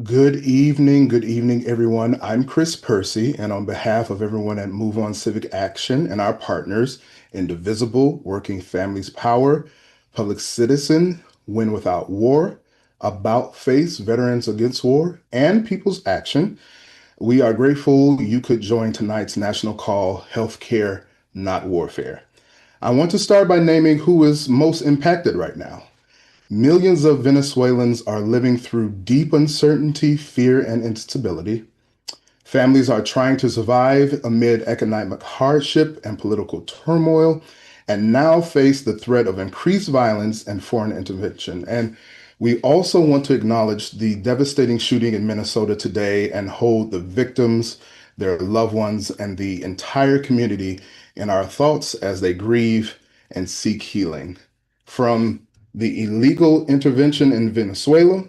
Good evening, everyone. I'm Chris Percy, and on behalf of everyone at MoveOn Civic Action and our partners, Indivisible, Working Families Power, Public Citizen, Win Without War, About Face, Veterans Against War, and People's Action, we are grateful you could join tonight's national call, Healthcare, Not Warfare. I want to start by naming who is most impacted right now. Millions of Venezuelans are living through deep uncertainty, fear, and instability. Families are trying to survive amid economic hardship and political turmoil, and now face the threat of increased violence and foreign intervention. And we also want to acknowledge the devastating shooting in Minnesota today and hold the victims, their loved ones, and the entire community in our thoughts as they grieve and seek healing. From the illegal intervention in Venezuela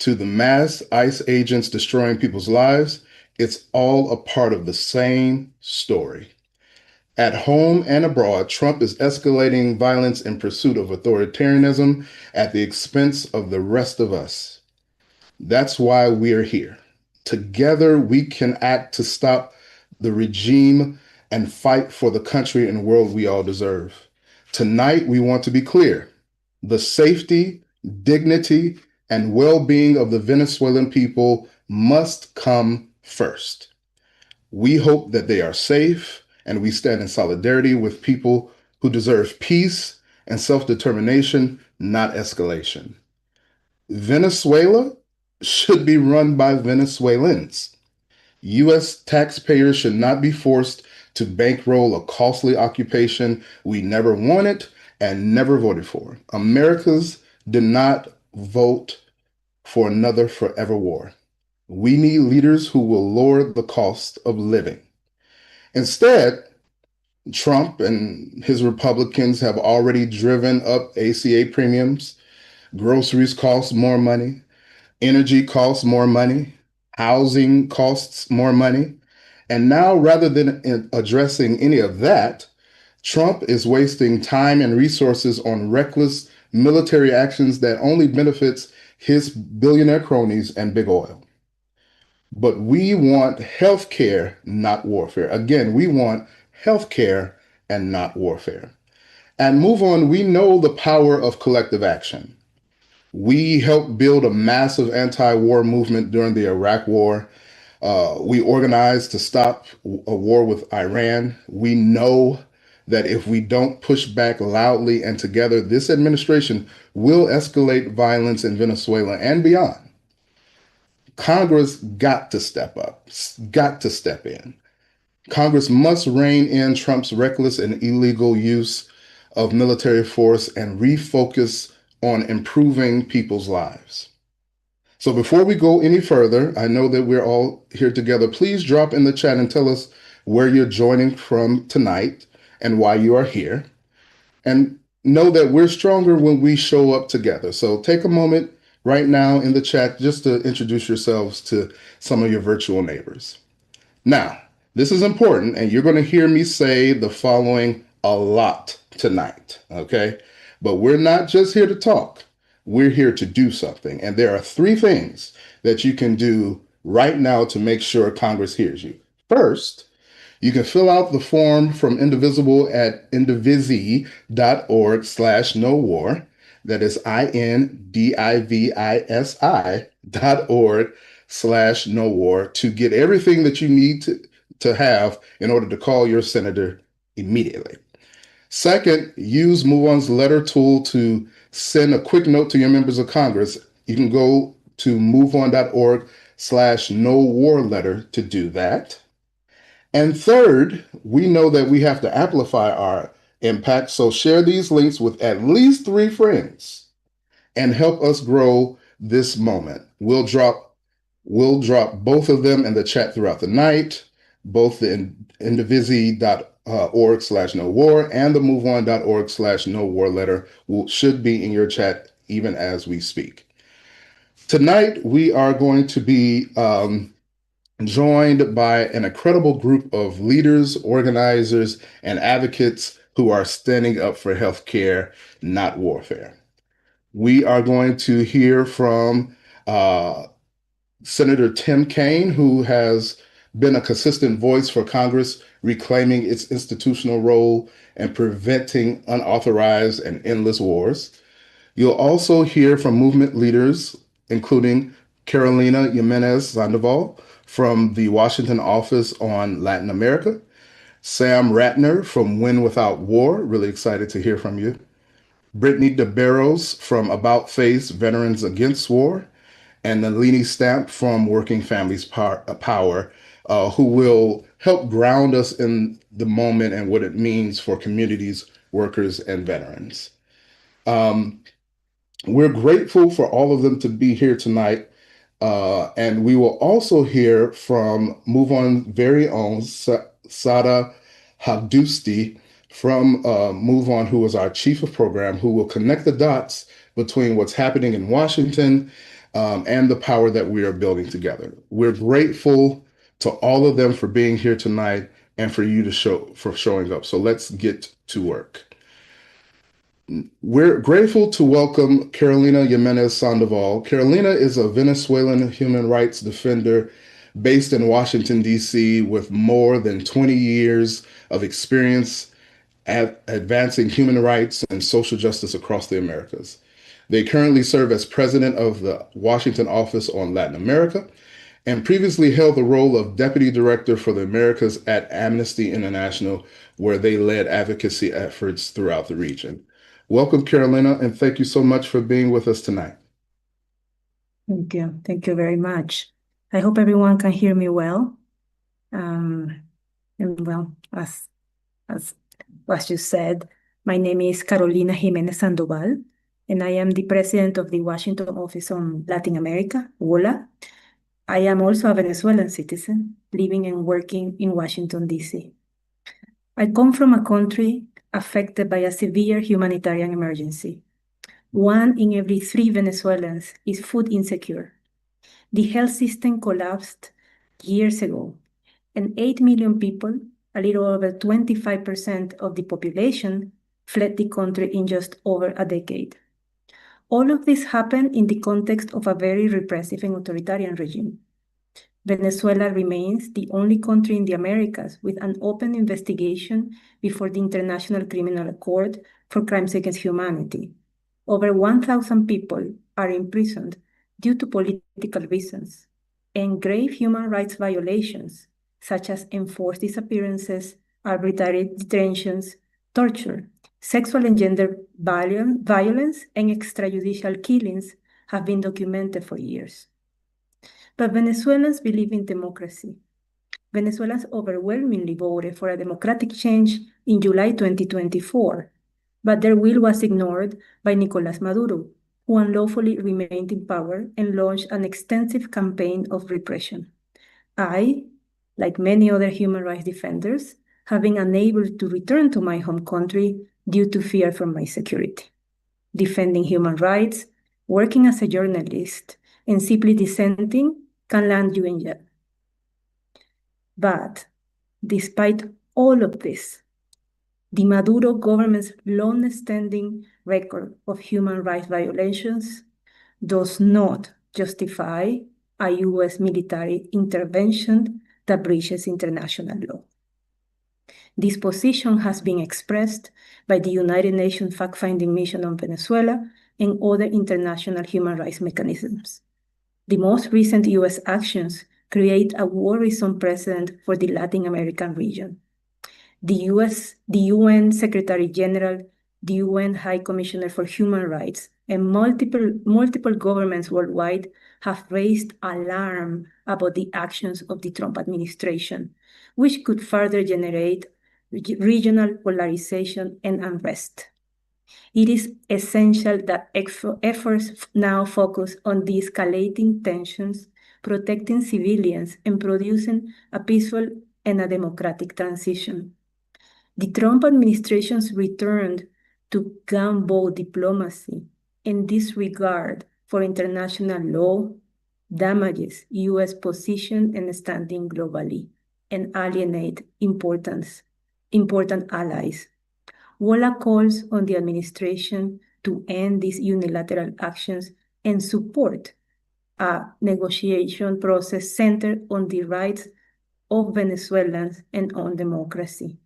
to the mass ICE agents destroying people's lives, it's all a part of the same story. At home and abroad, Trump is escalating violence in pursuit of authoritarianism at the expense of the rest of us. That's why we are here. Together, we can act to stop the regime and fight for the country and world we all deserve. Tonight, we want to be clear. The safety, dignity, and well being of the Venezuelan people must come first. We hope that they are safe, and we stand in solidarity with people who deserve peace and self determination, not escalation. Venezuela should be run by Venezuelans. U.S. taxpayers should not be forced to bankroll a costly occupation we never wanted and never voted for. Americans did not vote for another forever war. We need leaders who will lower the cost of living. Instead, Trump and his Republicans have already driven up ACA premiums. Groceries cost more money. Energy costs more money. Housing costs more money. And now, rather than addressing any of that, Trump is wasting time and resources on reckless military actions that only benefits his billionaire cronies and big oil. But we want healthcare, not warfare. Again, we want healthcare and not warfare. And MoveOn, we know the power of collective action. We helped build a massive anti-war movement during the Iraq War. We organized to stop a war with Iran. We know that if we don't push back loudly and together, this administration will escalate violence in Venezuela and beyond. Congress got to step up, got to step in. Congress must rein in Trump's reckless and illegal use of military force and refocus on improving people's lives. So before we go any further, I know that we're all here together. Please drop in the chat and tell us where you're joining from tonight and why you are here. And know that we're stronger when we show up together. So take a moment right now in the chat just to introduce yourselves to some of your virtual neighbors. Now, this is important, and you're going to hear me say the following a lot tonight, okay? But we're not just here to talk. We're here to do something. And there are three things that you can do right now to make sure Congress hears you. First, you can fill out the form from Indivisible at indivisi.org/no war. That is indivisi.org/no war to get everything that you need to have in order to call your senator immediately. Second, use MoveOn's letter tool to send a quick note to your members of Congress. You can go to moveon.org/no war letter to do that. And third, we know that we have to amplify our impact, so share these links with at least 3 friends and help us grow this moment. We'll drop both of them in the chat throughout the night, both the indivisi.org/no war and the moveon.org/no war letter should be in your chat even as we speak. Tonight, we are going to be joined by an incredible group of leaders, organizers, and advocates who are standing up for healthcare, not warfare. We are going to hear from Senator Tim Kaine, who has been a consistent voice for Congress, reclaiming its institutional role and preventing unauthorized and endless wars. You'll also hear from movement leaders, including Carolina Jimenez Sandoval from the Washington Office on Latin America, Sam Ratner from Win Without War, really excited to hear from you, Brittany DeBarros from About Face Veterans Against War, and Nalini Stamp from Working Families Power, who will help ground us in the moment and what it means for communities, workers, and veterans. Um, we're grateful for all of them to be here tonight. And we will also hear from MoveOn's very own Sada Hagdusti from MoveOn, who is our chief of program, who will connect the dots between what's happening in Washington and the power that we are building together. We're grateful to all of them for being here tonight and for you for showing up. So let's get to work. We're grateful to welcome Carolina Jimenez Sandoval. Carolina is a Venezuelan human rights defender based in Washington, D.C., with more than 20 years of experience at advancing human rights and social justice across the Americas. They currently serve as president of the Washington Office on Latin America and previously held the role of deputy director for the Americas at Amnesty International, where they led advocacy efforts throughout the region. Welcome, Carolina, and thank you so much for being with us tonight. Thank you. Thank you very much. I hope everyone can hear me well. And well, as you said, my name is Carolina Jimenez Sandoval, and I am the president of the Washington Office on Latin America, WOLA. I am also a Venezuelan citizen living and working in Washington, D.C. I come from a country affected by a severe humanitarian emergency. 1 in every 3 Venezuelans is food insecure. The health system collapsed years ago, and 8 million people, a little over 25% of the population, fled the country in just over a decade. All of this happened in the context of a very repressive and authoritarian regime. Venezuela remains the only country in the Americas with an open investigation before the International Criminal Court for crimes against humanity. Over 1,000 people are imprisoned due to political reasons, and grave human rights violations, such as enforced disappearances, arbitrary detentions, torture, sexual and gender violence, and extrajudicial killings, have been documented for years. But Venezuelans believe in democracy. Venezuelans overwhelmingly voted for a democratic change in July 2024, but their will was ignored by Nicolás Maduro, who unlawfully remained in power and launched an extensive campaign of repression. I, like many other human rights defenders, have been unable to return to my home country due to fear for my security. Defending human rights, working as a journalist, and simply dissenting can land you in jail. But despite all of this, the Maduro government's long-standing record of human rights violations does not justify a U.S. military intervention that breaches international law. This position has been expressed by the United Nations Fact-Finding Mission on Venezuela and other international human rights mechanisms. The most recent U.S. actions create a worrisome precedent for the Latin American region. The UN Secretary General, the UN High Commissioner for Human Rights, and multiple governments worldwide have raised alarm about the actions of the Trump administration, which could further generate regional polarization and unrest. It is essential that efforts now focus on de-escalating tensions, protecting civilians, and producing a peaceful and a democratic transition. The Trump administration's return to gun-bow diplomacy and disregard for international law damages U.S. position and standing globally and alienate important allies. WOLA calls on the administration to end these unilateral actions and support a negotiation process centered on the rights of Venezuelans and on democracy.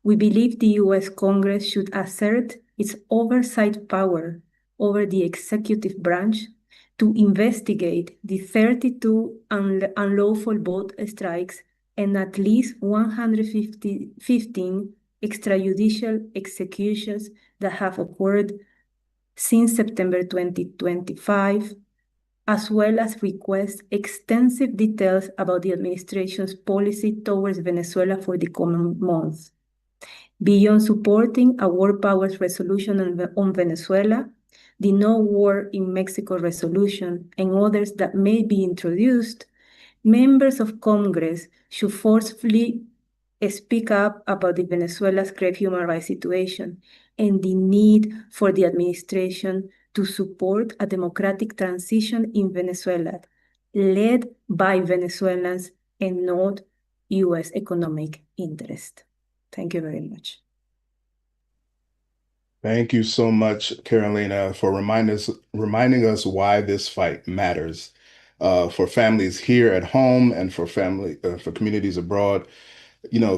We believe the U.S. Congress should assert its oversight power over the executive branch to investigate the 32 unlawful boat strikes and at least 115 extrajudicial executions that have occurred since September 2025, as well as request extensive details about the administration's policy towards Venezuela for the coming months. Beyond supporting a world powers resolution on Venezuela, the No War in Mexico resolution, and others that may be introduced, members of Congress should forcefully speak up about the Venezuela's grave human rights situation and the need for the administration to support a democratic transition in Venezuela, led by Venezuelans and not U.S. economic interest. Thank you very much. Thank you so much, Carolina, for reminding us why this fight matters for families here at home and for communities abroad.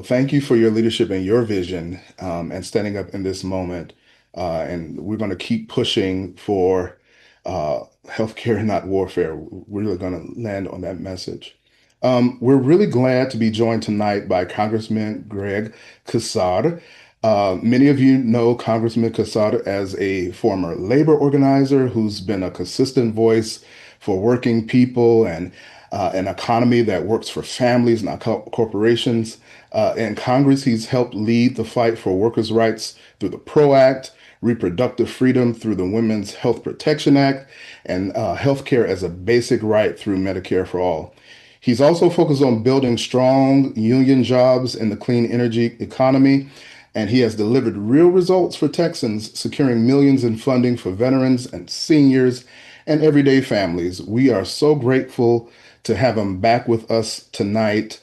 Thank you for your leadership and your vision and standing up in this moment. And we're going to keep pushing for healthcare, not warfare. We're really going to land on that message. We're really glad to be joined tonight by Congressman Greg Casar. Many of you know Congressman Casar as a former labor organizer who's been a consistent voice for working people and an economy that works for families, not corporations. In Congress, he's helped lead the fight for workers' rights through the PRO Act, reproductive freedom through the Women's Health Protection Act, and healthcare as a basic right through Medicare for All. He's also focused on building strong union jobs in the clean energy economy, and he has delivered real results for Texans, securing millions in funding for veterans and seniors and everyday families. We are so grateful to have him back with us tonight.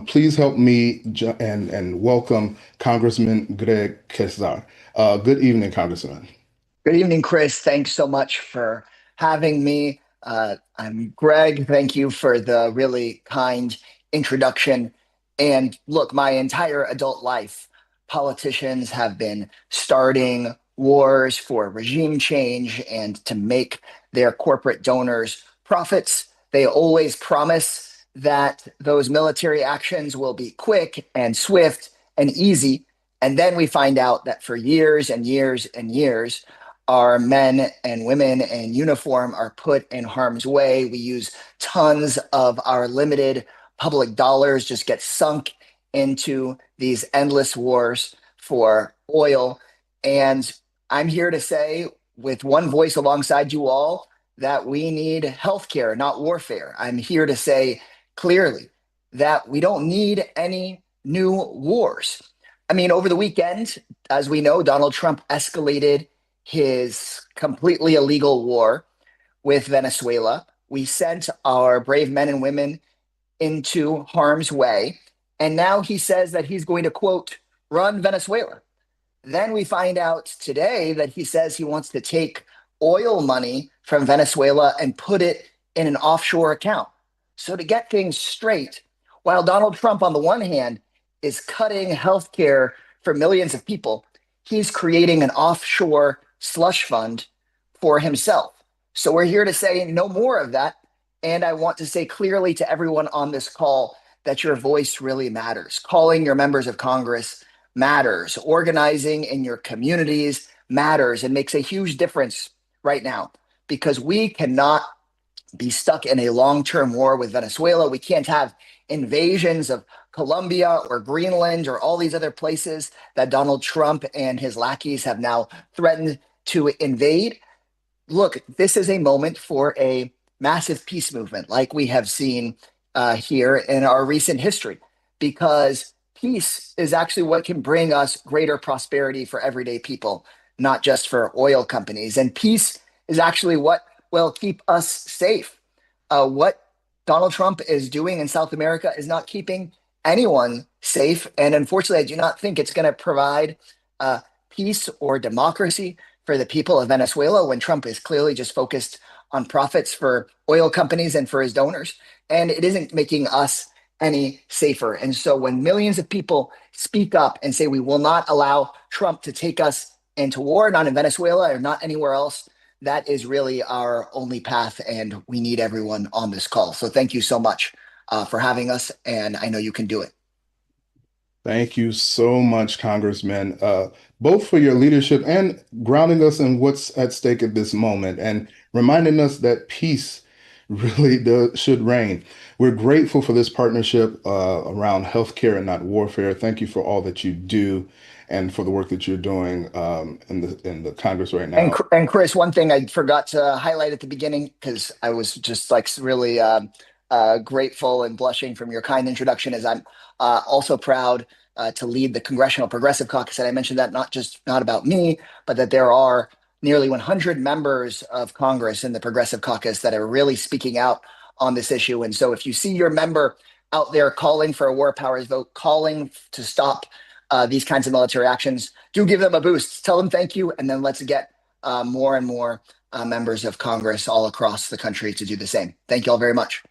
Please help me and welcome Congressman Greg Casar. Good evening, Congressman. Good evening, Chris. Thanks so much for having me. I'm Greg. Thank you for the really kind introduction. And look, my entire adult life, politicians have been starting wars for regime change and to make their corporate donors profits. They always promise that those military actions will be quick and swift and easy. And then we find out that for years and years and years, our men and women in uniform are put in harm's way. We use tons of our limited public dollars, just get sunk into these endless wars for oil. And I'm here to say, with one voice alongside you all, that we need healthcare, not warfare. I'm here to say clearly that we don't need any new wars. I mean, over the weekend, as we know, Donald Trump escalated his completely illegal war with Venezuela. We sent our brave men and women into harm's way. And now he says that he's going to, quote, run Venezuela. Then we find out today that he says he wants to take oil money from Venezuela and put it in an offshore account. So to get things straight, while Donald Trump, on the one hand, is cutting healthcare for millions of people, he's creating an offshore slush fund for himself. So we're here to say no more of that. And I want to say clearly to everyone on this call that your voice really matters. Calling your members of Congress matters. Organizing in your communities matters and makes a huge difference right now, because we cannot be stuck in a long-term war with Venezuela. We can't have invasions of Colombia or Greenland or all these other places that Donald Trump and his lackeys have now threatened to invade. Look, this is a moment for a massive peace movement like we have seen here in our recent history, because peace is actually what can bring us greater prosperity for everyday people, not just for oil companies. And peace is actually what will keep us safe. What Donald Trump is doing in South America is not keeping anyone safe. And unfortunately, I do not think it's going to provide peace or democracy for the people of Venezuela when Trump is clearly just focused on profits for oil companies and for his donors, and it isn't making us any safer. And so when millions of people speak up and say we will not allow Trump to take us into war, not in Venezuela or not anywhere else, that is really our only path, and we need everyone on this call. So thank you so much for having us, and I know you can do it. Thank you so much, Congressman, both for your leadership and grounding us in what's at stake at this moment and reminding us that peace really should reign. We're grateful for this partnership around healthcare and not warfare. Thank you for all that you do and for the work that you're doing in the Congress right And now. and Chris, one thing I forgot to highlight at the beginning because I was just like really grateful and blushing from your kind introduction is I'm also proud to lead the Congressional Progressive Caucus, and I mentioned that not about me, but that there are nearly 100 members of Congress in the Progressive Caucus that are really speaking out on this issue. And so, if you see your member out there calling for a war powers vote, calling to stop these kinds of military actions, do give them a boost. Tell them thank you, and then let's get more and more members of Congress all across the country to do the same. Thank you all very much.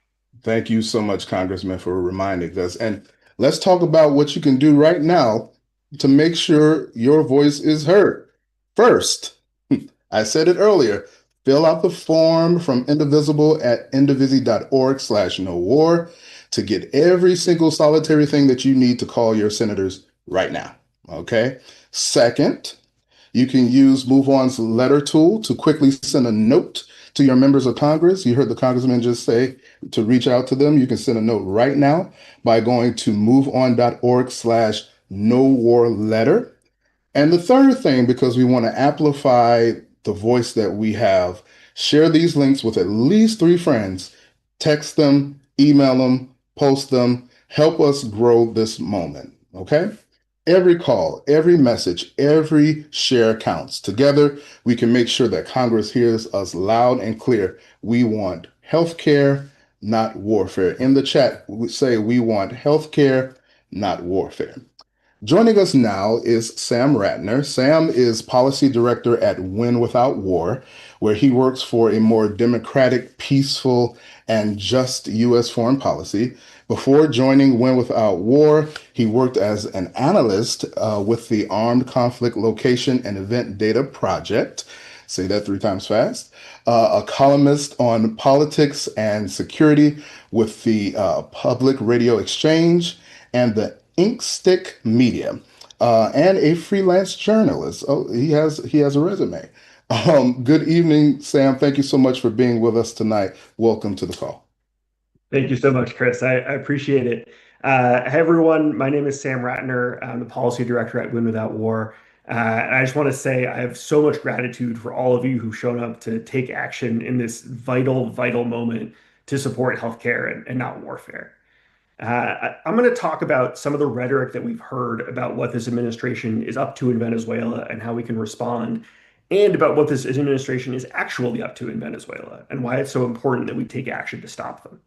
Thank you so much, Congressman, for reminding us. And let's talk about what you can do right now to make sure your voice is heard. First, I said it earlier, fill out the form from Indivisible at indivisi.org/no war to get every single solitary thing that you need to call your senators right now. Okay. Second, you can use MoveOn's letter tool to quickly send a note to your members of Congress. You heard the congressman just say to reach out to them. You can send a note right now by going to moveon.org/no war letter. And the third thing, because we want to amplify the voice that we have, share these links with at least 3 friends. Text them, email them, post them. Help us grow this moment. Okay? Every call, every message, every share counts. Together, we can make sure that Congress hears us loud and clear. We want healthcare, not warfare. In the chat, we say we want healthcare, not warfare. Joining us now is Sam Ratner. Sam is Policy Director at Win Without War, where he works for a more democratic, peaceful, and just U.S. foreign policy. Before joining Win Without War, he worked as an analyst with the Armed Conflict Location and Event Data Project. Say that 3 times fast. A columnist on politics and security with the Public Radio Exchange and the Inkstick Media, and a freelance journalist. Oh, he has a resume. Good evening, Sam. Thank you so much for being with us tonight. Welcome to the call. Thank you so much, Chris. I appreciate it. Hey, everyone. My name is Sam Ratner. I'm the Policy Director at Win Without War. And I just want to say I have so much gratitude for all of you who've shown up to take action in this vital, vital moment to support healthcare and not warfare. I'm going to talk about some of the rhetoric that we've heard about what this administration is up to in Venezuela and how we can respond, and about what this administration is actually up to in Venezuela and why it's so important that we take action to stop them.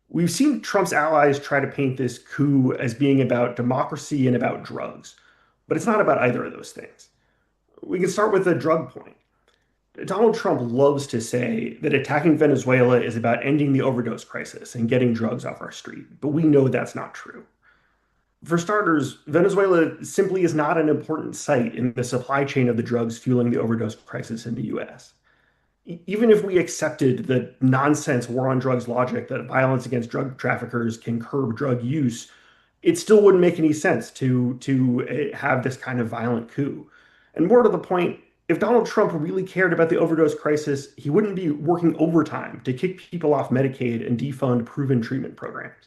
We've seen Trump's allies try to paint this coup as being about democracy and about drugs, but it's not about either of those things. We can start with the drug point. Donald Trump loves to say that attacking Venezuela is about ending the overdose crisis and getting drugs off our street, but we know that's not true. For starters, Venezuela simply is not an important site in the supply chain of the drugs fueling the overdose crisis in the US. Even if we accepted the nonsense war on drugs logic that violence against drug traffickers can curb drug use, it still wouldn't make any sense to have this kind of violent coup. And more to the point, if Donald Trump really cared about the overdose crisis, he wouldn't be working overtime to kick people off Medicaid and defund proven treatment programs.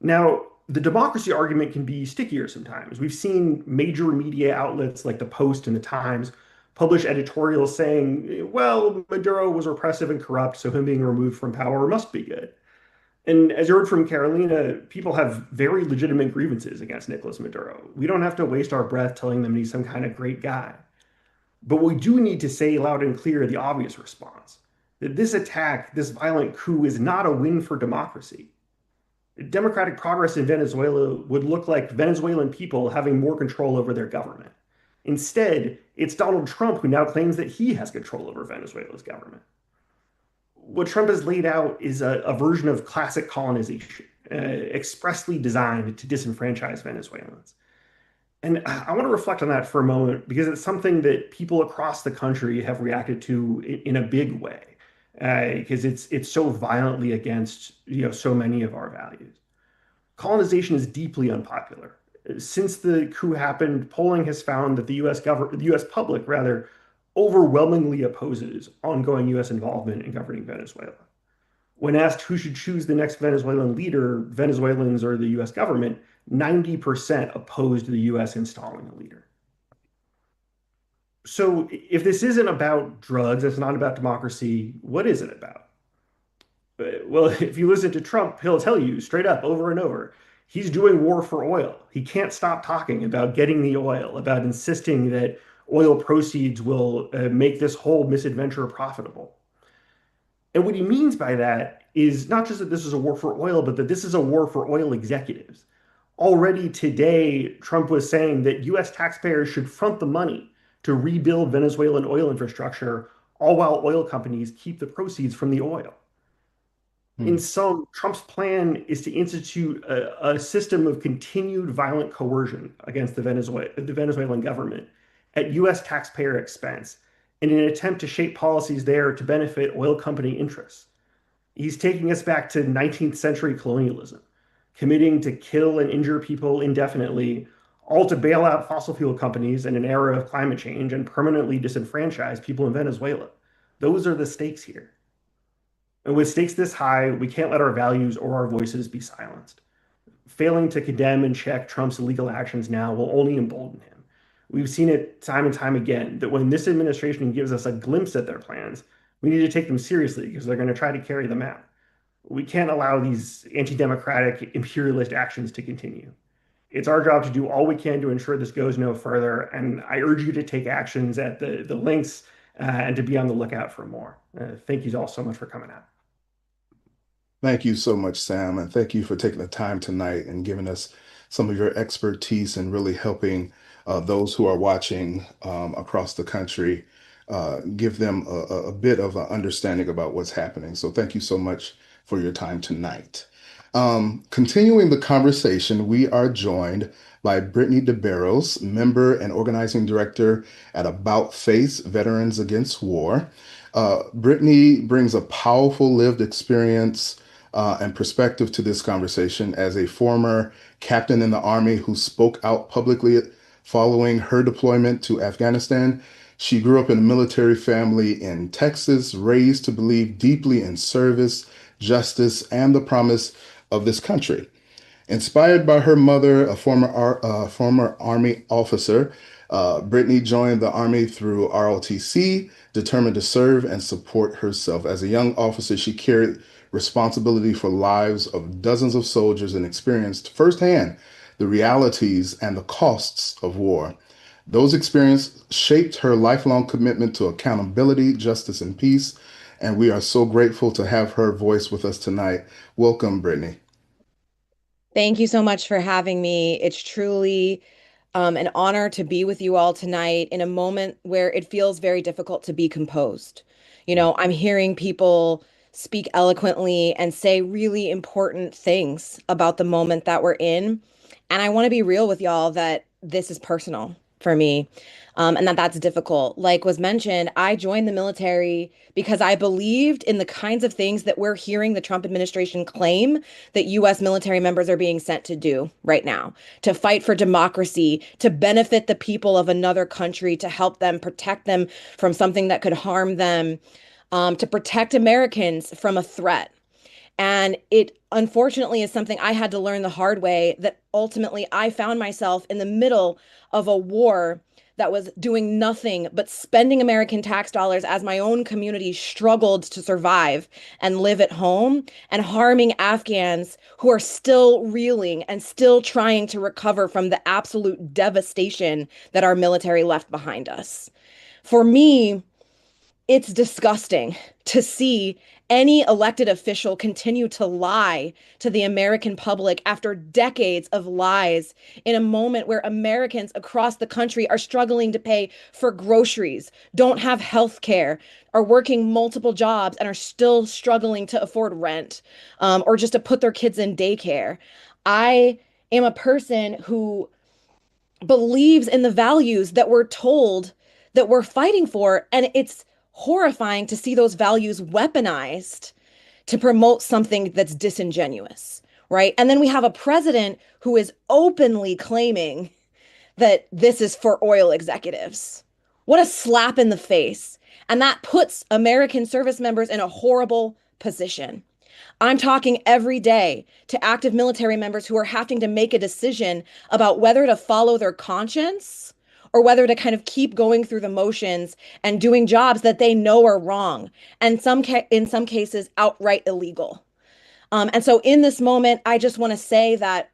Now, the democracy argument can be stickier sometimes. We've seen major media outlets like the Post and the Times publish editorials saying, well, Maduro was repressive and corrupt, so him being removed from power must be good. And as you heard from Carolina, people have very legitimate grievances against Nicolas Maduro. We don't have to waste our breath telling them he's some kind of great guy. But we do need to say loud and clear the obvious response, that this attack, this violent coup, is not a win for democracy. Democratic progress in Venezuela would look like Venezuelan people having more control over their government. Instead, it's Donald Trump who now claims that he has control over Venezuela's government. What Trump has laid out is a version of classic colonization, expressly designed to disenfranchise Venezuelans. And I want to reflect on that for a moment because it's something that people across the country have reacted to in a big way, because it's so violently against so many of our values. Colonization is deeply unpopular. Since the coup happened, polling has found that the U.S. public rather overwhelmingly opposes ongoing U.S. involvement in governing Venezuela. When asked who should choose the next Venezuelan leader, Venezuelans or the US government, 90% opposed the US installing a leader. So if this isn't about drugs, it's not about democracy, what is it about? Well, if you listen to Trump, he'll tell you straight up over and over, he's doing war for oil. He can't stop talking about getting the oil, about insisting that oil proceeds will make this whole misadventure profitable. And what he means by that is not just that this is a war for oil, but that this is a war for oil executives. Already today, Trump was saying that US taxpayers should front the money to rebuild Venezuelan oil infrastructure, all while oil companies keep the proceeds from the oil. In sum, Trump's plan is to institute a system of continued violent coercion against the Venezuelan government at US taxpayer expense in an attempt to shape policies there to benefit oil company interests. He's taking us back to 19th century colonialism, committing to kill and injure people indefinitely, all to bail out fossil fuel companies in an era of climate change and permanently disenfranchise people in Venezuela. Those are the stakes here. And with stakes this high, we can't let our values or our voices be silenced. Failing to condemn and check Trump's illegal actions now will only embolden him. We've seen it time and time again that when this administration gives us a glimpse at their plans, we need to take them seriously because they're going to try to carry them out. We can't allow these anti-democratic imperialist actions to continue. It's our job to do all we can to ensure this goes no further, and I urge you to take actions at the links and to be on the lookout for more. Thank you all so much for coming out. Thank you so much, Sam, and thank you for taking the time tonight and giving us some of your expertise and really helping those who are watching across the country give them a bit of an understanding about what's happening. So thank you so much for your time tonight. Continuing the conversation, we are joined by Brittany DeBarros, member and organizing director at About Face Veterans Against War. Brittany brings a powerful lived experience and perspective to this conversation as a former captain in the Army who spoke out publicly following her deployment to Afghanistan. She grew up in a military family in Texas, raised to believe deeply in service, justice, and the promise of this country. Inspired by her mother, a former Army officer, Brittany joined the Army through ROTC, determined to serve and support herself. As a young officer, she carried responsibility for lives of dozens of soldiers and experienced firsthand the realities and the costs of war. Those experiences shaped her lifelong commitment to accountability, justice, and peace, and we are so grateful to have her voice with us tonight. Welcome, Brittany. Thank you so much for having me. It's truly an honor to be with you all tonight in a moment where it feels very difficult to be composed. I'm hearing people speak eloquently and say really important things about the moment that we're in. And I want to be real with y'all that this is personal for me, and that's difficult. Like was mentioned, I joined the military because I believed in the kinds of things that we're hearing the Trump administration claim that U.S. military members are being sent to do right now, to fight for democracy, to benefit the people of another country, to help them, protect them from something that could harm them, to protect Americans from a threat. And it unfortunately is something I had to learn the hard way, that ultimately I found myself in the middle of a war that was doing nothing but spending American tax dollars as my own community struggled to survive and live at home, and harming Afghans who are still reeling and still trying to recover from the absolute devastation that our military left behind us. For me, it's disgusting to see any elected official continue to lie to the American public after decades of lies in a moment where Americans across the country are struggling to pay for groceries, don't have health care, are working multiple jobs, and are still struggling to afford rent, or just to put their kids in daycare. I am a person who believes in the values that we're told that we're fighting for. And it's horrifying to see those values weaponized to promote something that's disingenuous, right? And then we have a president who is openly claiming that this is for oil executives. What a slap in the face. And that puts American service members in a horrible position. I'm talking every day to active military members who are having to make a decision about whether to follow their conscience or whether to kind of keep going through the motions and doing jobs that they know are wrong, and in some cases outright illegal. And so in this moment, I just want to say that,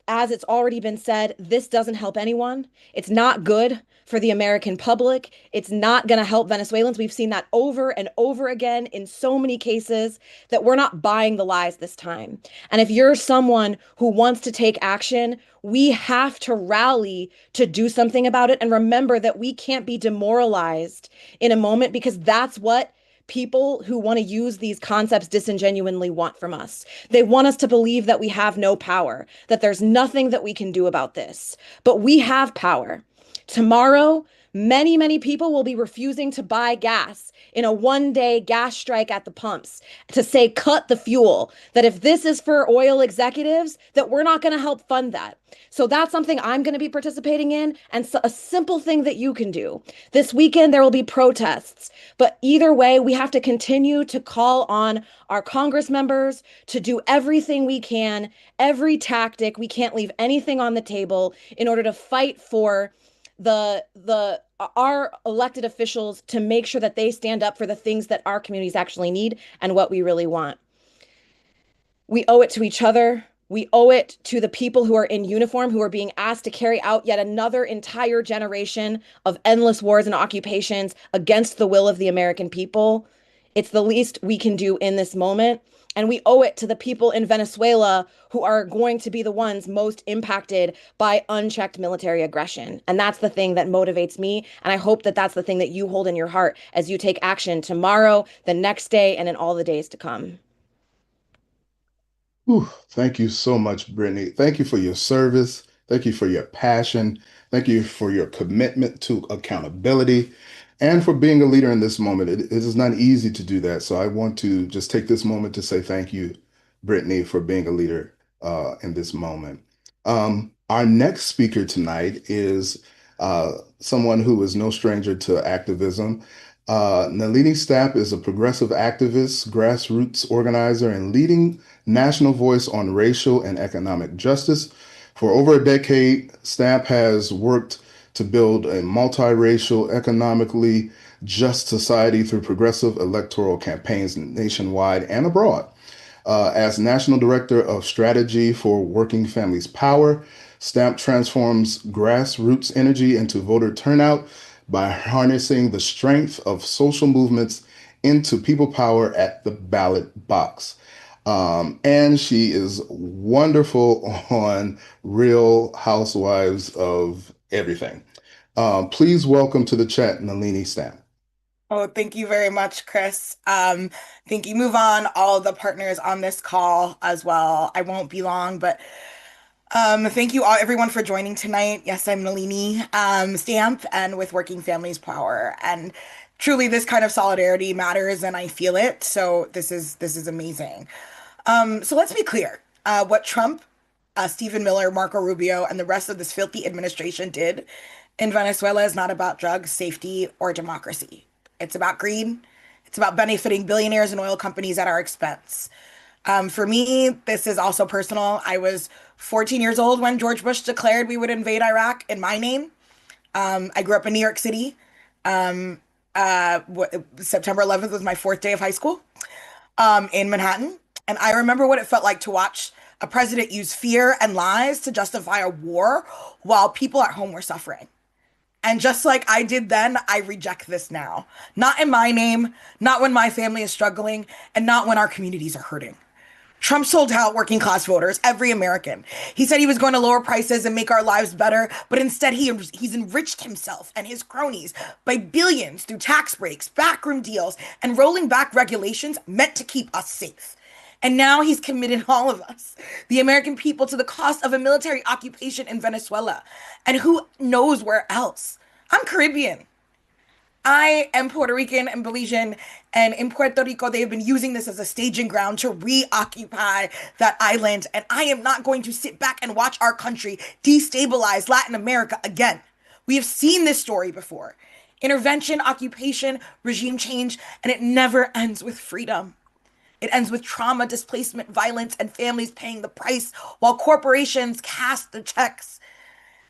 as it's already been said, this doesn't help anyone. It's not good for the American public. It's not going to help Venezuelans. We've seen that over and over again in so many cases, that we're not buying the lies this time. And if you're someone who wants to take action, we have to rally to do something about it. And remember that we can't be demoralized in a moment, because that's what people who want to use these concepts disingenuously want from us. They want us to believe that we have no power, that there's nothing that we can do about this. But we have power. Tomorrow, many, many people will be refusing to buy gas in a one-day gas strike at the pumps to say, cut the fuel, that if this is for oil executives, that we're not going to help fund that. So that's something I'm going to be participating in, and so a simple thing that you can do. This weekend, there will be protests, but either way, we have to continue to call on our Congress members to do everything we can, every tactic. We can't leave anything on the table in order to fight for our elected officials to make sure that they stand up for the things that our communities actually need and what we really want. We owe it to each other. We owe it to the people who are in uniform, who are being asked to carry out yet another entire generation of endless wars and occupations against the will of the American people. It's the least we can do in this moment. And we owe it to the people in Venezuela, who are going to be the ones most impacted by unchecked military aggression. And that's the thing that motivates me. And I hope that that's the thing that you hold in your heart as you take action tomorrow, the next day, and in all the days to come. Whew, thank you so much, Brittany. Thank you for your service. Thank you for your passion. Thank you for your commitment to accountability and for being a leader in this moment. It is not easy to do that. So I want to just take this moment to say thank you, Brittany, for being a leader in this moment. Our next speaker tonight is someone who is no stranger to activism. Nalini Stapp is a progressive activist, grassroots organizer, and leading national voice on racial and economic justice. For over a decade, Stapp has worked to build a multiracial, economically just society through progressive electoral campaigns nationwide and abroad. As National Director of Strategy for Working Families Power, Stapp transforms grassroots energy into voter turnout by harnessing the strength of social movements into people power at the ballot box. And she is wonderful on Real Housewives of Everything. Please welcome to the chat, Nalini Stapp. Oh, thank you very much, Chris. Thank you, MoveOn, all of the partners on this call as well. I won't be long, but thank you all, everyone, for joining tonight. Yes, I'm Nalini Stamp, and with Working Families Power. And truly, this kind of solidarity matters, and I feel it. So this is amazing. So let's be clear. What Trump, Stephen Miller, Marco Rubio, and the rest of this filthy administration did in Venezuela is not about drugs, safety, or democracy. It's about greed. It's about benefiting billionaires and oil companies at our expense. For me, this is also personal. I was 14 years old when George Bush declared we would invade Iraq in my name. I grew up in New York City. September 11th was my fourth day of high school in Manhattan. And I remember what it felt like to watch a president use fear and lies to justify a war while people at home were suffering. And just like I did then, I reject this now. Not in my name, not when my family is struggling, and not when our communities are hurting. Trump sold out working class voters, every American. He said he was going to lower prices and make our lives better, but instead he's enriched himself and his cronies by billions through tax breaks, backroom deals, and rolling back regulations meant to keep us safe. And now he's committed all of us, the American people, to the cost of a military occupation in Venezuela. And who knows where else? I'm Caribbean. I am Puerto Rican and Belizean, and in Puerto Rico, they have been using this as a staging ground to reoccupy that island. And I am not going to sit back and watch our country destabilize Latin America again. We have seen this story before. Intervention, occupation, regime change, and it never ends with freedom. It ends with trauma, displacement, violence, and families paying the price while corporations cast the checks.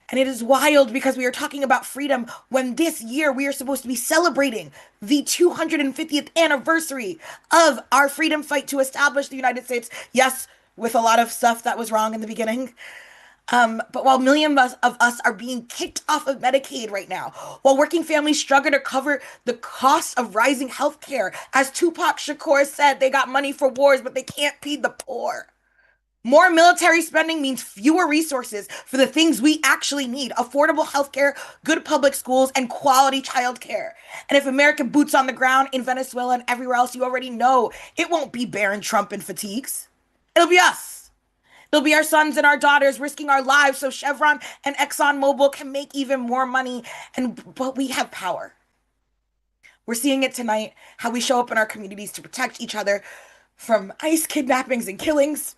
And it is wild because we are talking about freedom when this year we are supposed to be celebrating the 250th anniversary of our freedom fight to establish the United States. Yes, with a lot of stuff that was wrong in the beginning. But while millions of us are being kicked off of Medicaid right now, while working families struggle to cover the cost of rising health care, as Tupac Shakur said, they got money for wars, but they can't feed the poor. More military spending means fewer resources for the things we actually need: affordable healthcare, good public schools, and quality childcare. And if American boots on the ground in Venezuela and everywhere else, you already know it won't be Barron Trump and fatigues. It'll be us. It'll be our sons and our daughters risking our lives so Chevron and ExxonMobil can make even more money. But we have power. We're seeing it tonight, how we show up in our communities to protect each other from ICE kidnappings and killings,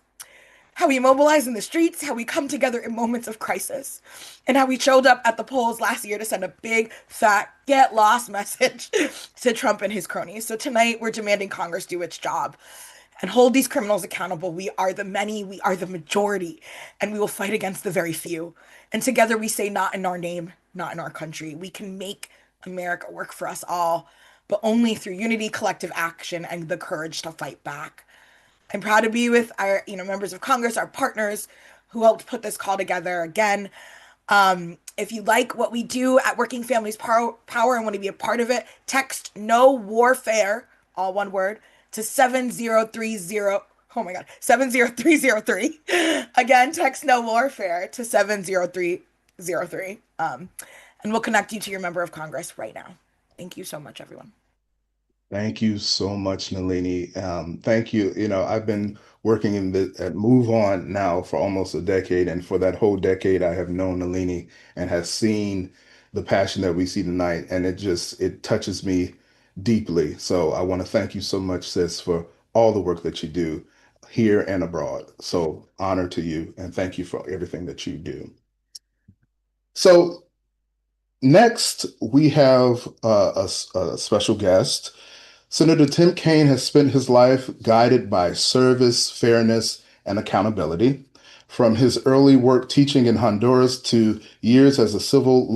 how we mobilize in the streets, how we come together in moments of crisis, and how we showed up at the polls last year to send a big, fat, get lost message to Trump and his cronies. So tonight, we're demanding Congress do its job and hold these criminals accountable. We are the many, we are the majority, and we will fight against the very few. And together we say, not in our name, not in our country. We can make America work for us all, but only through unity, collective action, and the courage to fight back. I'm proud to be with our, members of Congress, our partners who helped put this call together again. If you like what we do at Working Families Power and want to be a part of it, text "no warfare," all one word, to 70303. Oh my God, 70303. Again, text "no warfare" to 70303. And we'll connect you to your member of Congress right now. Thank you so much, everyone. Thank you so much, Nalini. Thank you. I've been working at MoveOn now for almost a decade, and for that whole decade, I have known Nalini and have seen the passion that we see tonight, and it touches me deeply. So I want to thank you so much, sis, for all the work that you do here and abroad. So honor to you, and thank you for everything that you do. So next, we have a special guest. Senator Tim Kaine has spent his life guided by service, fairness, and accountability. From his early work teaching in Honduras to years as a civil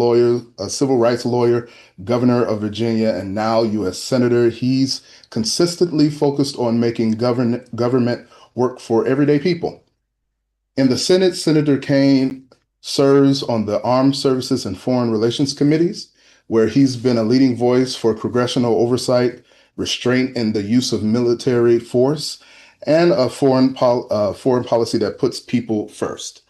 rights lawyer, governor of Virginia, and now U.S. Senator, he's consistently focused on making government work for everyday people. In the Senate, Senator Kaine serves on the Armed Services and Foreign Relations Committees, where he's been a leading voice for congressional oversight, restraint in the use of military force, and a foreign policy that puts people first.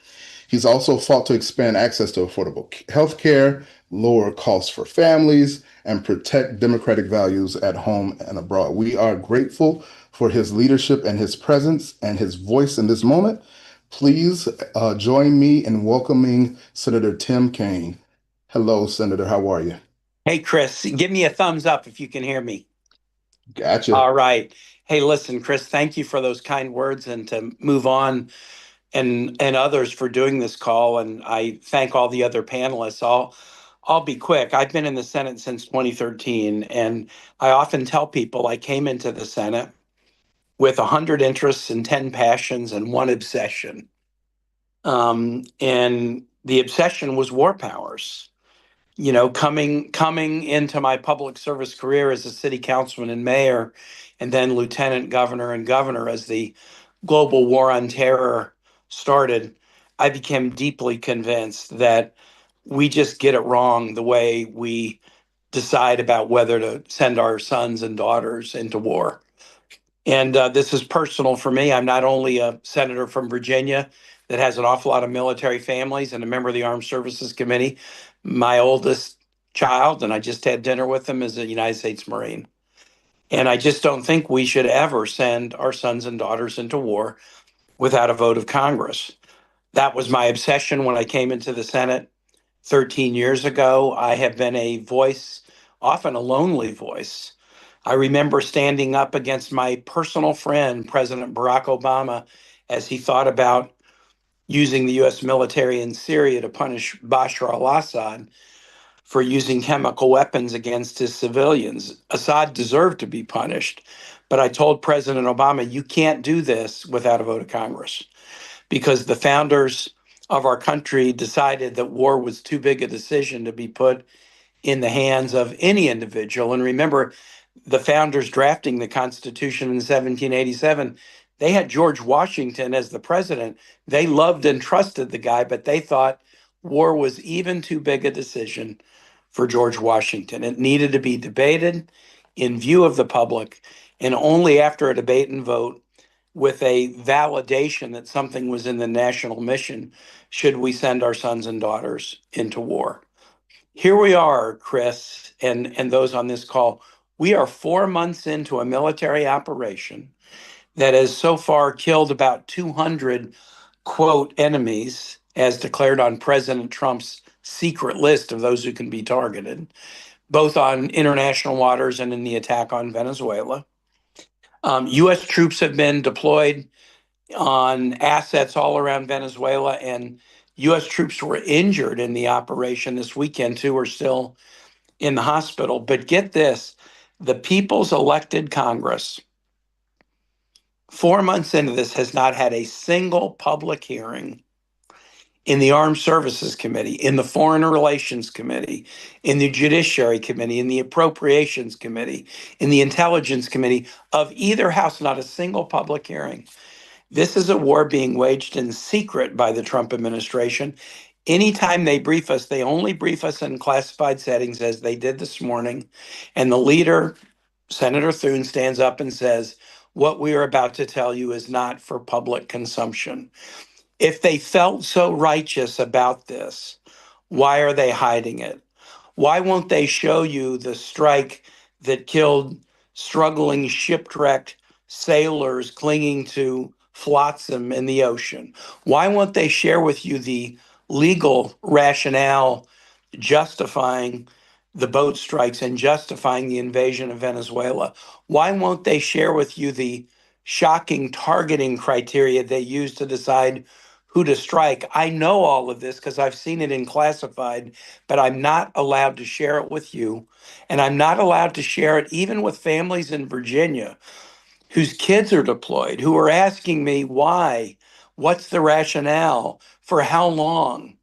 He's also fought to expand access to affordable health care, lower costs for families, and protect democratic values at home and abroad. We are grateful for his leadership and his presence and his voice in this moment. Please join me in welcoming Senator Tim Kaine. Hello, Senator. How are you? Hey, Chris, give me a thumbs up if you can hear me. Gotcha. All right. Hey, listen, Chris, thank you for those kind words, and to MoveOn and others for doing this call. And I thank all the other panelists. I'll be quick. I've been in the Senate since 2013, and I often tell people I came into the Senate with 100 interests and 10 passions and one obsession. And the obsession was war powers. Coming into my public service career as a city councilman and mayor, and then lieutenant governor and governor as the global war on terror started, I became deeply convinced that we just get it wrong the way we decide about whether to send our sons and daughters into war. And this is personal for me. I'm not only a senator from Virginia that has an awful lot of military families and a member of the Armed Services Committee. My oldest child, and I just had dinner with him, is a United States Marine. And I just don't think we should ever send our sons and daughters into war without a vote of Congress. That was my obsession when I came into the Senate 13 years ago. I have been a voice, often a lonely voice. I remember standing up against my personal friend, President Barack Obama, as he thought about using the US military in Syria to punish Bashar al-Assad for using chemical weapons against his civilians. Assad deserved to be punished, but I told President Obama, you can't do this without a vote of Congress, because the founders of our country decided that war was too big a decision to be put in the hands of any individual. And remember, the founders drafting the Constitution in 1787, they had George Washington as the president. They loved and trusted the guy, but they thought war was even too big a decision for George Washington. It needed to be debated in view of the public, and only after a debate and vote with a validation that something was in the national mission should we send our sons and daughters into war. Here we are, Chris, and those on this call. We are 4 months into a military operation that has so far killed about 200, quote, enemies, as declared on President Trump's secret list of those who can be targeted, both on international waters and in the attack on Venezuela. U.S. troops have been deployed on assets all around Venezuela, and U.S. troops were injured in the operation this weekend. 2 are still in the hospital. But get this, the people's elected Congress, 4 months into this, has not had a single public hearing in the Armed Services Committee, in the Foreign Relations Committee, in the Judiciary Committee, in the Appropriations Committee, in the Intelligence Committee of either house, not a single public hearing. This is a war being waged in secret by the Trump administration. Anytime they brief us, they only brief us in classified settings, as they did this morning. And the leader, Senator Thune, stands up and says, what we are about to tell you is not for public consumption. If they felt so righteous about this, why are they hiding it? Why won't they show you the strike that killed struggling, shipwrecked sailors clinging to flotsam in the ocean? Why won't they share with you the legal rationale justifying the boat strikes and justifying the invasion of Venezuela? Why won't they share with you the shocking targeting criteria they use to decide who to strike? I know all of this because I've seen it in classified, but I'm not allowed to share it with you. And I'm not allowed to share it even with families in Virginia whose kids are deployed, who are asking me why, what's the rationale, for how long.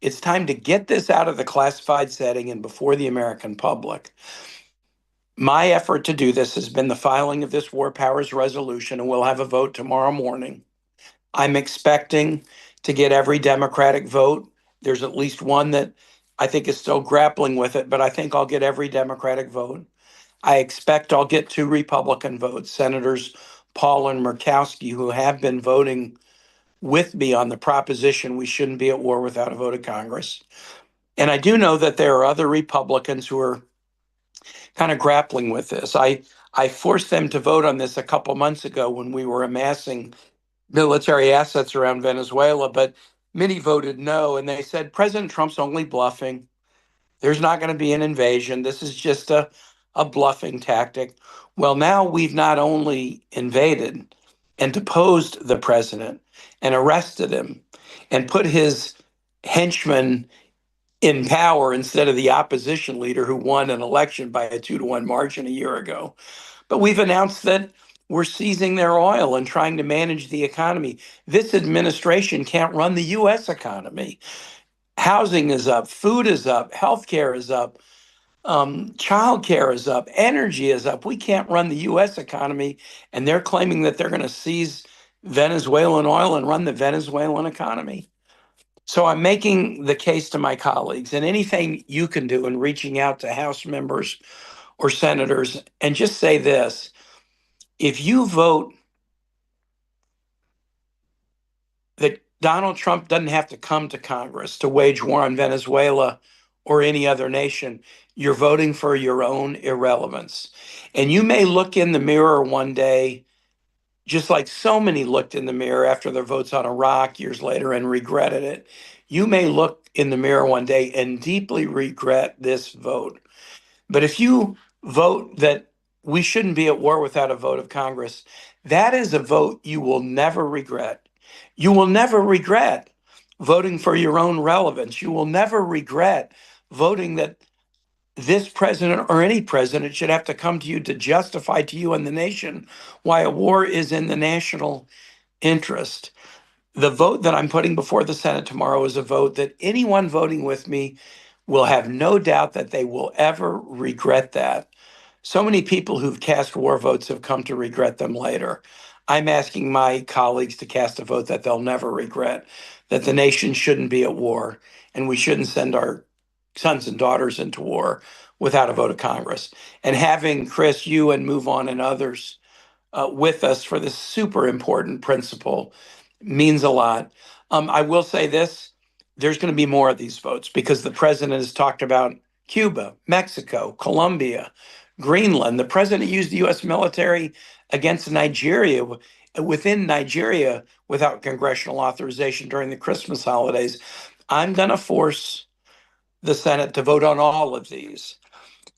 It's time to get this out of the classified setting and before the American public. My effort to do this has been the filing of this War Powers Resolution, and we'll have a vote tomorrow morning. I'm expecting to get every Democratic vote. There's at least one that I think is still grappling with it, but I think I'll get every Democratic vote. I expect I'll get 2 Republican votes, Senators Paul and Murkowski, who have been voting with me on the proposition we shouldn't be at war without a vote of Congress. And I do know that there are other Republicans who are kind of grappling with this. I forced them to vote on this a couple months ago when we were amassing military assets around Venezuela, but many voted no, and they said President Trump's only bluffing. There's not going to be an invasion. This is just a bluffing tactic. Well, now we've not only invaded and deposed the president and arrested him and put his henchmen in power instead of the opposition leader who won an election by a 2-to-1 margin a year ago, but we've announced that we're seizing their oil and trying to manage the economy. This administration can't run the U.S. economy. Housing is up, food is up, healthcare is up, childcare is up, energy is up. We can't run the U.S. economy, and they're claiming that they're going to seize Venezuelan oil and run the Venezuelan economy. So I'm making the case to my colleagues, and anything you can do in reaching out to House members or senators, and just say this: if you vote that Donald Trump doesn't have to come to Congress to wage war on Venezuela or any other nation, you're voting for your own irrelevance. And you may look in the mirror one day, just like so many looked in the mirror after their votes on Iraq years later and regretted it. You may look in the mirror one day and deeply regret this vote. But if you vote that we shouldn't be at war without a vote of Congress, that is a vote you will never regret. You will never regret voting for your own relevance. You will never regret voting that this president or any president should have to come to you to justify to you and the nation why a war is in the national interest. The vote that I'm putting before the Senate tomorrow is a vote that anyone voting with me will have no doubt that they will ever regret that. So many people who've cast war votes have come to regret them later. I'm asking my colleagues to cast a vote that they'll never regret, that the nation shouldn't be at war, and we shouldn't send our sons and daughters into war without a vote of Congress. And having Chris, you and MoveOn and others with us for this super important principle means a lot. I will say this: there's going to be more of these votes because the president has talked about Cuba, Mexico, Colombia, Greenland. The president used the US military against Nigeria, within Nigeria, without congressional authorization during the Christmas holidays. I'm going to force the Senate to vote on all of these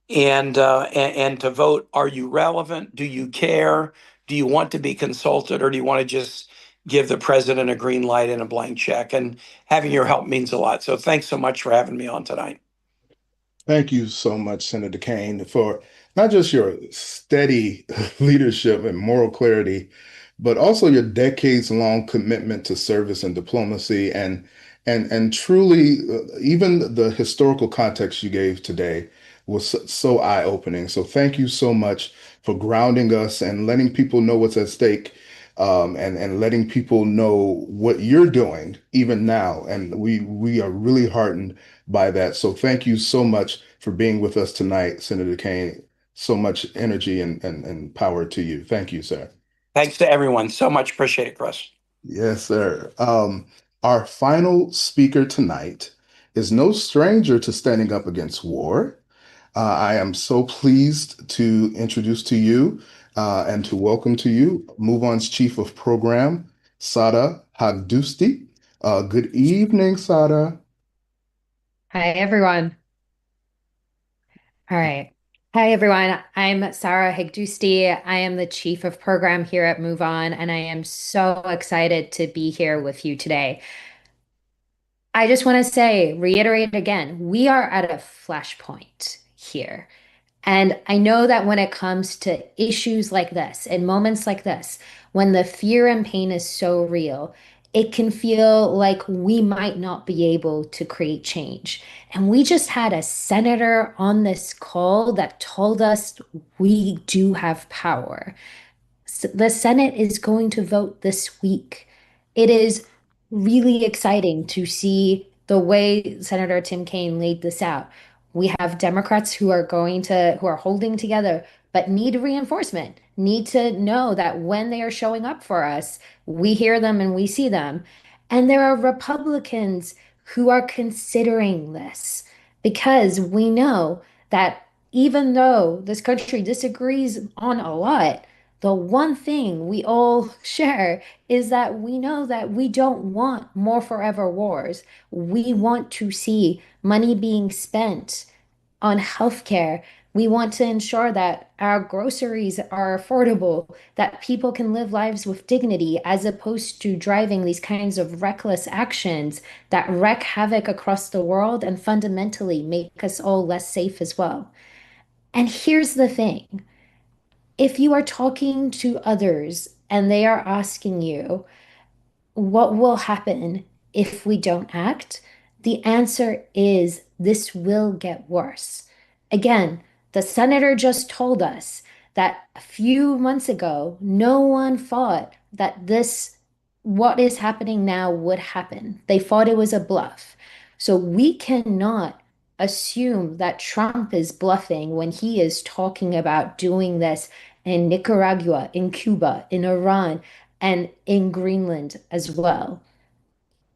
and to vote. Are you relevant? Do you care? Do you want to be consulted, or do you want to just give the president a green light and a blank check? And having your help means a lot. So thanks so much for having me on tonight. Thank you so much, Senator Kaine, for not just your steady leadership and moral clarity, but also your decades-long commitment to service and diplomacy, and truly, even the historical context you gave today was so eye-opening. So thank you so much for grounding us and letting people know what's at stake, and letting people know what you're doing even now. And we are really heartened by that. So thank you so much for being with us tonight, Senator Kaine. So much energy and power to you. Thank you, sir. Thanks to everyone. So much. Appreciate it, Chris. Yes, sir. Our final speaker tonight is no stranger to standing up against war. I am so pleased to introduce to you and to welcome to you MoveOn's Chief of Program, Sada Hagdusti. Good evening, Sada. Hi, everyone. All right. Hi, everyone. I'm Sarah Higdusti. I am the Chief of Program here at MoveOn, and I am so excited to be here with you today. I just want to reiterate again, we are at a flashpoint here. And I know that when it comes to issues like this and moments like this, when the fear and pain is so real, it can feel like we might not be able to create change. And we just had a senator on this call that told us we do have power. The Senate is going to vote this week. It is really exciting to see the way Senator Tim Kaine laid this out. We have Democrats who are holding together, but need reinforcement, need to know that when they are showing up for us, we hear them and we see them. And there are Republicans who are considering this because we know that even though this country disagrees on a lot, the one thing we all share is that we know that we don't want more forever wars. We want to see money being spent on healthcare. We want to ensure that our groceries are affordable, that people can live lives with dignity, as opposed to driving these kinds of reckless actions that wreak havoc across the world and fundamentally make us all less safe as well. And here's the thing. If you are talking to others and they are asking you, what will happen if we don't act? The answer is this will get worse. Again, the senator just told us that a few months ago, no one thought that this what is happening now would happen. They thought it was a bluff. So we cannot assume that Trump is bluffing when he is talking about doing this in Nicaragua, in Cuba, in Iran, and in Greenland as well.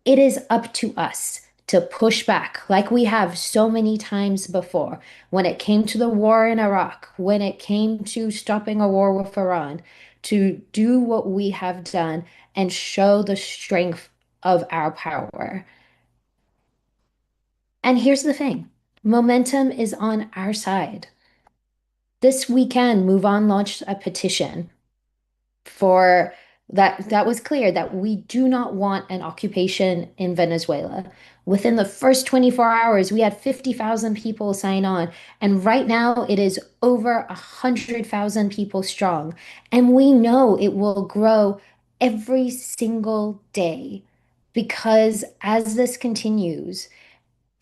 It is up to us to push back like we have so many times before when it came to the war in Iraq, when it came to stopping a war with Iran, to do what we have done and show the strength of our power. And here's the thing, momentum is on our side. This weekend, MoveOn launched a petition for that was clear that we do not want an occupation in Venezuela. Within the first 24 hours, we had 50,000 people sign on, and right now it is over 100,000 people strong. And we know it will grow every single day because as this continues,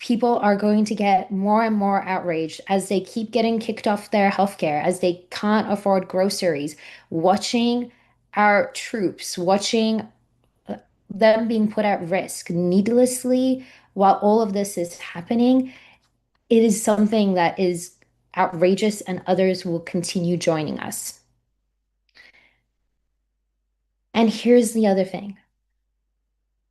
people are going to get more and more outraged as they keep getting kicked off their healthcare, as they can't afford groceries, watching our troops, watching them being put at risk needlessly while all of this is happening. It is something that is outrageous, and others will continue joining us. And here's the other thing.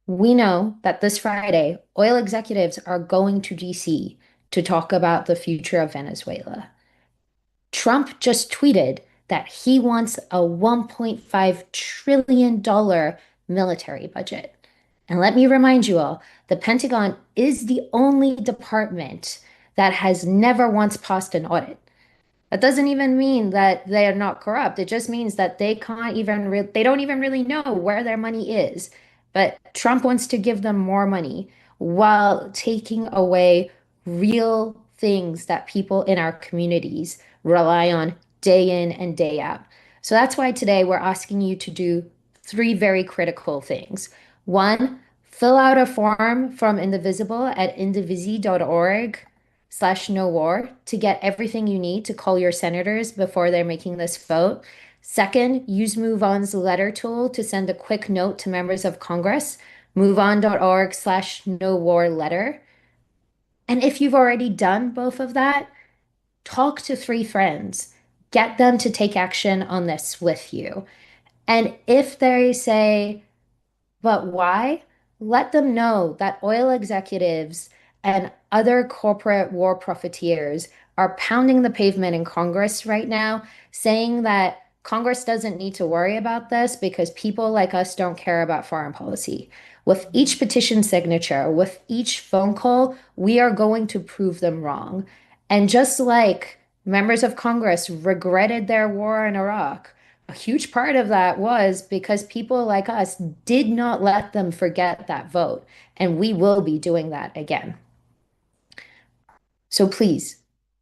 We know that this Friday, oil executives are going to DC to talk about the future of Venezuela. Trump just tweeted that he wants a $1.5 trillion military budget. And let me remind you all, the Pentagon is the only department that has never once passed an audit. That doesn't even mean that they are not corrupt. It just means that they don't even really know where their money is. But Trump wants to give them more money while taking away real things that people in our communities rely on day in and day out. So that's why today we're asking you to do three very critical things. One, fill out a form from Indivisible at indivisi.org/no war to get everything you need to call your senators before they're making this vote. Second, use MoveOn's letter tool to send a quick note to members of Congress, moveon.org/no war letter. And if you've already done both of that, talk to three friends. Get them to take action on this with you. And if they say, but why? Let them know that oil executives and other corporate war profiteers are pounding the pavement in Congress right now, saying that Congress doesn't need to worry about this because people like us don't care about foreign policy. With each petition signature, with each phone call, we are going to prove them wrong. And just like members of Congress regretted their war in Iraq, a huge part of that was because people like us did not let them forget that vote, and we will be doing that again. So please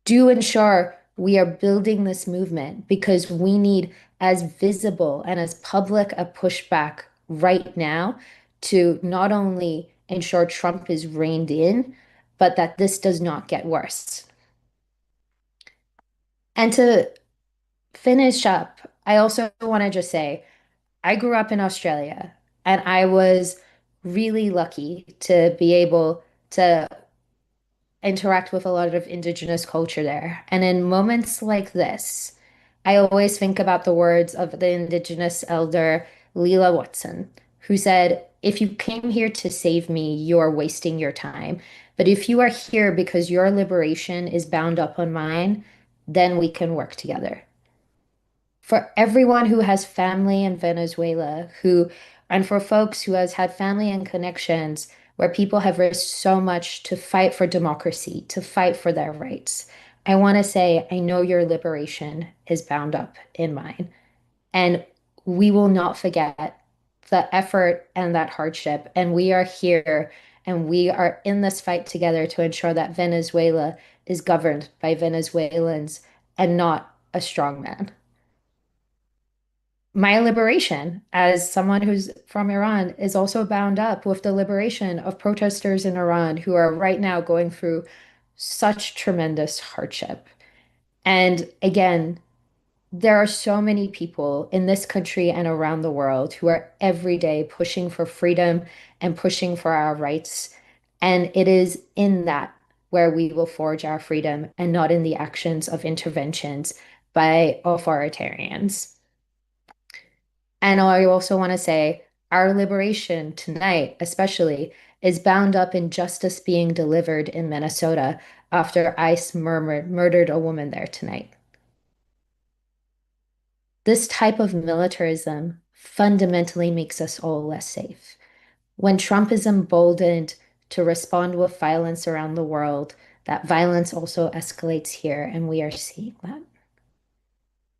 do ensure we are building this movement because we need as visible and as public a pushback right now to not only ensure Trump is reined in, but that this does not get worse. And to finish up, I also want to just say, I grew up in Australia and I was really lucky to be able to interact with a lot of Indigenous culture there. And in moments like this, I always think about the words of the Indigenous elder Leela Watson, who said, "If you came here to save me, you are wasting your time. But if you are here because your liberation is bound up on mine, then we can work together." For everyone who has family in Venezuela, and for folks who has had family and connections where people have risked so much to fight for democracy, to fight for their rights, I want to say, I know your liberation is bound up in mine. And we will not forget the effort and that hardship. And we are here and we are in this fight together to ensure that Venezuela is governed by Venezuelans and not a strongman. My liberation as someone who's from Iran is also bound up with the liberation of protesters in Iran who are right now going through such tremendous hardship. And again, There are so many people in this country and around the world who are every day pushing for freedom and pushing for our rights. And it is in that where we will forge our freedom and not in the actions of interventions by authoritarians. And I also want to say our liberation tonight, especially, is bound up in justice being delivered in Minnesota after ICE murdered a woman there tonight. This type of militarism fundamentally makes us all less safe. When Trump is emboldened to respond with violence around the world, that violence also escalates here, and we are seeing that.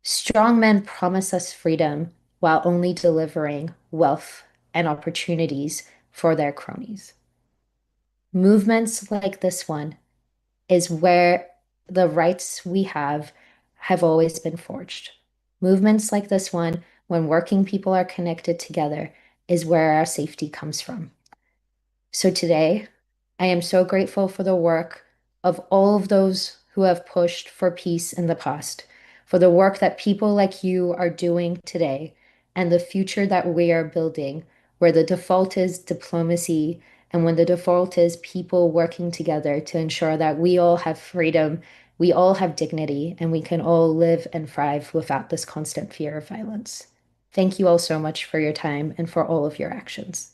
Strong men promise us freedom while only delivering wealth and opportunities for their cronies. Movements like this one is where the rights we have always been forged. Movements like this one, when working people are connected together, is where our safety comes from. So today, I am so grateful for the work of all of those who have pushed for peace in the past, for the work that people like you are doing today, and the future that we are building, where the default is diplomacy, and when the default is people working together to ensure that we all have freedom, we all have dignity, and we can all live and thrive without this constant fear of violence. Thank you all so much for your time and for all of your actions.